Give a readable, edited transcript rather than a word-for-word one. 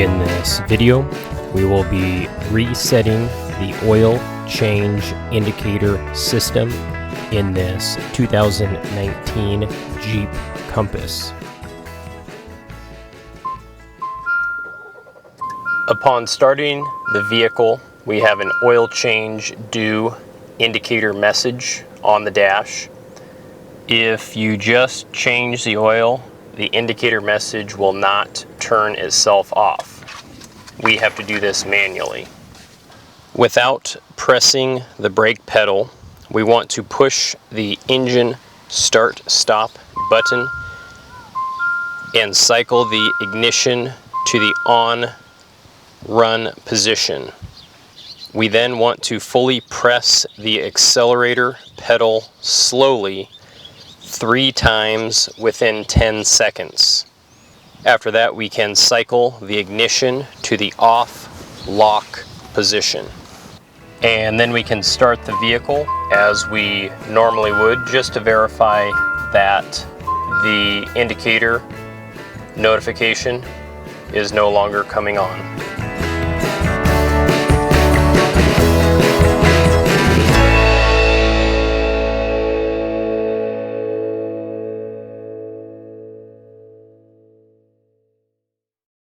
In this video, we will be resetting the oil change indicator system in this 2019 Jeep Compass. Upon starting the vehicle, we have an oil change due indicator message on the dash. If you just change the oil, the indicator message will not turn itself off. We have to do this manually. Without pressing the brake pedal, we want to push the engine start-stop button and cycle the ignition to the on-run position. We then want to fully press the accelerator pedal slowly 3 times within 10 seconds. After that, we can cycle the ignition to the off lock position. And then we can start the vehicle as we normally would, just to verify that the indicator notification is no longer coming on.